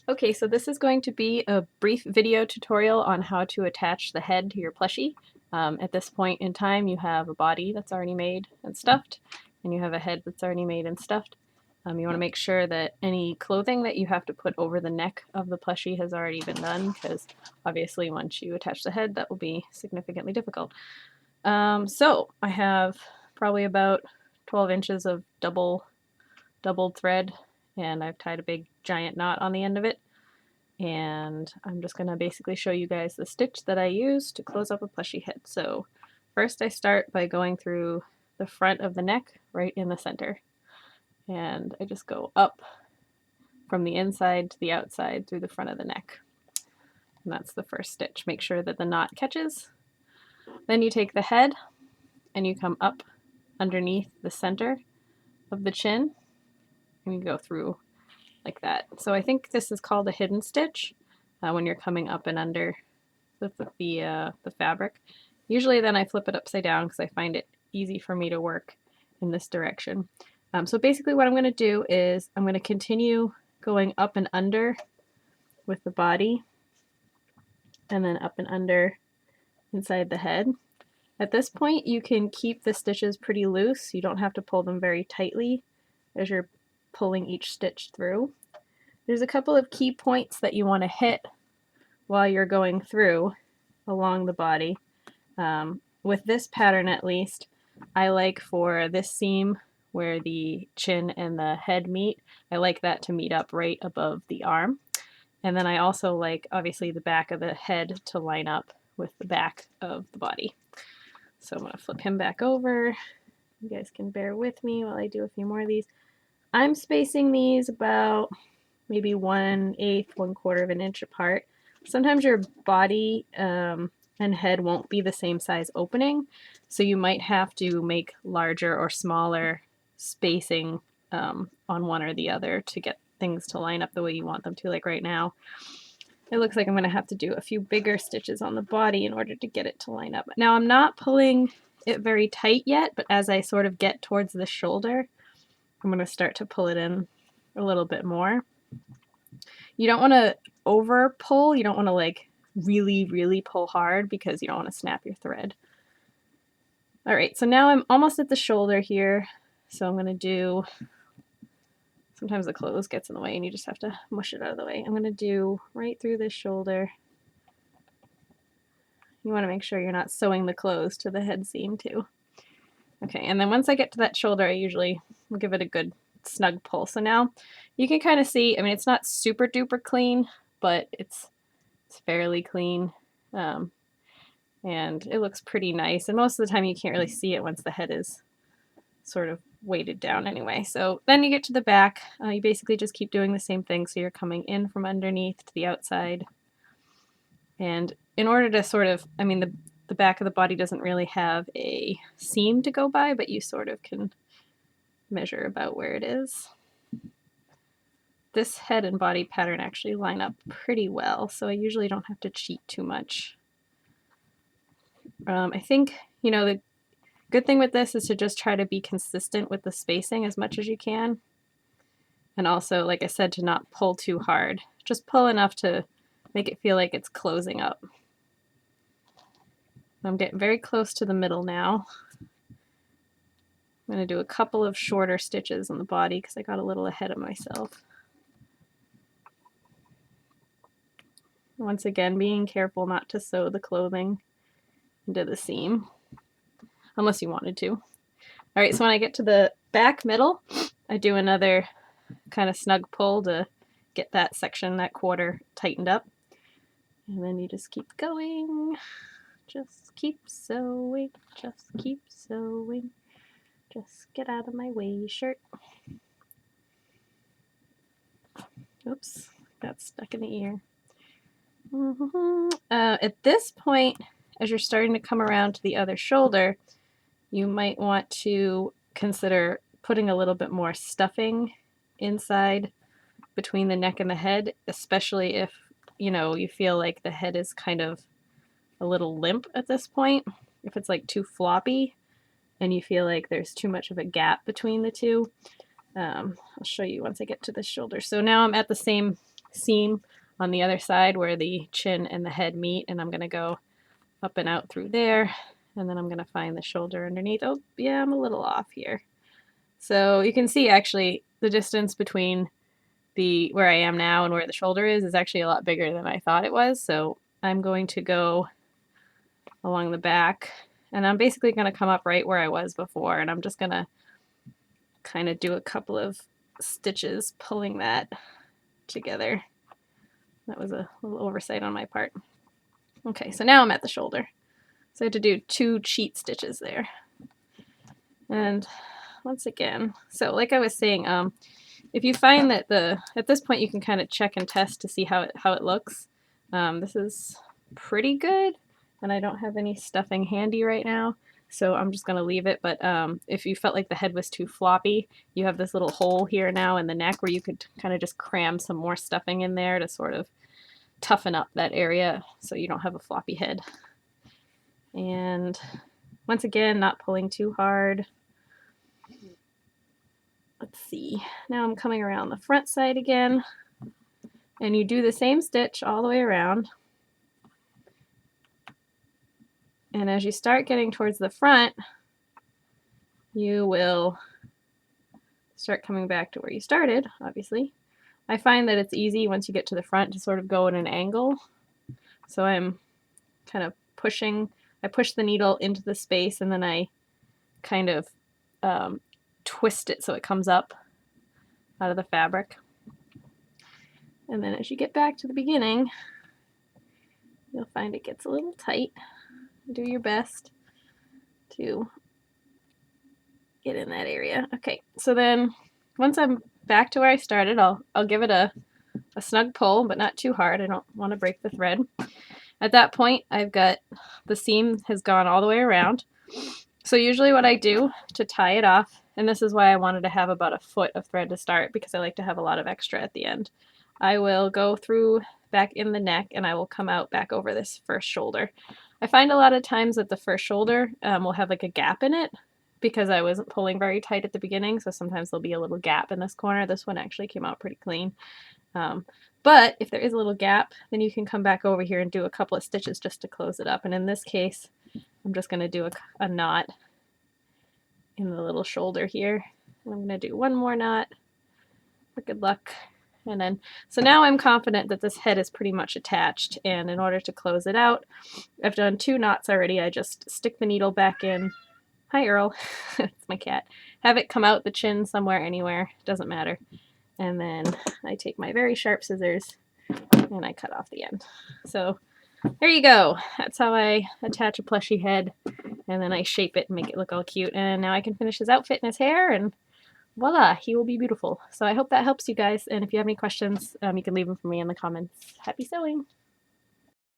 Okay, so this is going to be a brief video tutorial on how to attach the head to your plushie. At this point in time, you have a body that's already made and stuffed, and you have a head that's already made and stuffed. You want to make sure that any clothing that you have to put over the neck of the plushie has already been done, because obviously once you attach the head, that will be significantly difficult. So I have probably about 12 inches of doubled thread, and I've tied a big giant knot on the end of it. And I'm just going to basically show you guys the stitch that I use to close up a plushie head. So first I start by going through the front of the neck right in the center. And I just go up from the inside to the outside through the front of the neck. And that's the first stitch. Make sure that the knot catches. Then you take the head and you come up underneath the center of the chin and you go through like that. So I think this is called a hidden stitch when you're coming up and under the fabric. Usually then I flip it upside down because I find it easy for me to work in this direction. So basically what I'm going to do is I'm going to continue going up and under with the body and then up and under inside the head. At this point you can keep the stitches pretty loose. You don't have to pull them very tightly as you're pulling each stitch through. There's a couple of key points that you want to hit while you're going through along the body. With this pattern at least, I like for this seam where the chin and the head meet, I like that to meet up right above the arm. And then I also like, obviously, the back of the head to line up with the back of the body. So I'm going to flip him back over. You guys can bear with me while I do a few more of these. I'm spacing these about maybe 1/8, 1/4 of an inch apart. Sometimes your body and head won't be the same size opening, so you might have to make larger or smaller spacing on one or the other to get things to line up the way you want them to. Like right now, it looks like I'm going to have to do a few bigger stitches on the body in order to get it to line up. Now I'm not pulling it very tight yet, but as I sort of get towards the shoulder, I'm going to start to pull it in a little bit more. You don't want to over pull. You don't want to like really pull hard because you don't want to snap your thread. All right, so now I'm almost at the shoulder here. So I'm going to do, sometimes the clothes gets in the way and you just have to mush it out of the way. I'm going to do right through this shoulder. You want to make sure you're not sewing the clothes to the head seam too. Okay, and then once I get to that shoulder, I usually will give it a good snug pull. So now you can kind of see, I mean, it's not super duper clean, but it's fairly clean. And it looks pretty nice. And most of the time you can't really see it once the head is sort of weighted down anyway. So then you get to the back. You basically just keep doing the same thing. So you're coming in from underneath to the outside. And in order to sort of, I mean, the back of the body doesn't really have a seam to go by, but you sort of can measure about where it is. This head and body pattern actually line up pretty well, so I usually don't have to cheat too much. I think, you know, the good thing with this is to just try to be consistent with the spacing as much as you can. And also, like I said, to not pull too hard. Just pull enough to make it feel like it's closing up. I'm getting very close to the middle now. I'm going to do a couple of shorter stitches on the body because I got a little ahead of myself. Once again, being careful not to sew the clothing into the seam, unless you wanted to. All right, so when I get to the back middle, I do another kind of snug pull to get that section, that quarter, tightened up. And then you just keep going. Just keep sewing, just keep sewing. Just get out of my way, shirt. Oops, got stuck in the ear. At this point, as you're starting to come around to the other shoulder, you might want to consider putting a little bit more stuffing inside between the neck and the head, especially if, you know, you feel like the head is kind of a little limp at this point. If it's like too floppy and you feel like there's too much of a gap between the two. I'll show you once I get to the shoulder. So now I'm at the same seam on the other side where the chin and the head meet, and I'm going to go up and out through there, and then I'm going to find the shoulder underneath. Oh, yeah, I'm a little off here. So you can see actually the distance between where I am now and where the shoulder is actually a lot bigger than I thought it was. So I'm going to go along the back, and I'm basically going to come up right where I was before, and I'm just going to kind of do a couple of stitches pulling that together. That was a little oversight on my part. Okay, so now I'm at the shoulder. So I had to do 2 cheat stitches there. And once again, so like I was saying, if you find that at this point you can kind of check and test to see how it looks. This is pretty good, and I don't have any stuffing handy right now, so I'm just going to leave it. But if you felt like the head was too floppy, you have this little hole here now in the neck where you could kind of just cram some more stuffing in there to sort of toughen up that area so you don't have a floppy head. And once again, not pulling too hard. Let's see, now I'm coming around the front side again, and you do the same stitch all the way around. And as you start getting towards the front, you will start coming back to where you started, obviously. I find that it's easy once you get to the front to sort of go at an angle. So I'm kind of pushing, I push the needle into the space, and then I kind of twist it so it comes up out of the fabric. And then as you get back to the beginning, you'll find it gets a little tight. Do your best to get in that area. Okay, so then once I'm back to where I started, I'll give it a snug pull, but not too hard. I don't want to break the thread. At that point, I've got the seam has gone all the way around. So usually what I do to tie it off, and this is why I wanted to have about a foot of thread to start, because I like to have a lot of extra at the end. I will go through back in the neck, and I will come out back over this first shoulder. I find a lot of times that the first shoulder will have like a gap in it because I wasn't pulling very tight at the beginning, so sometimes there'll be a little gap in this corner. This one actually came out pretty clean. But if there is a little gap, then you can come back over here and do a couple of stitches just to close it up. And in this case, I'm just going to do a knot in the little shoulder here. And I'm going to do one more knot for good luck. And then, so now I'm confident that this head is pretty much attached. And in order to close it out, I've done 2 knots already. I just stick the needle back in. Hi, Earl. It's my cat. Have it come out the chin somewhere, anywhere. Doesn't matter. And then I take my very sharp scissors and I cut off the end. So there you go. That's how I attach a plushie head, and then I shape it and make it look all cute. And now I can finish his outfit and his hair, and voila, he will be beautiful. So I hope that helps you guys. And if you have any questions, you can leave them for me in the comments. Happy sewing!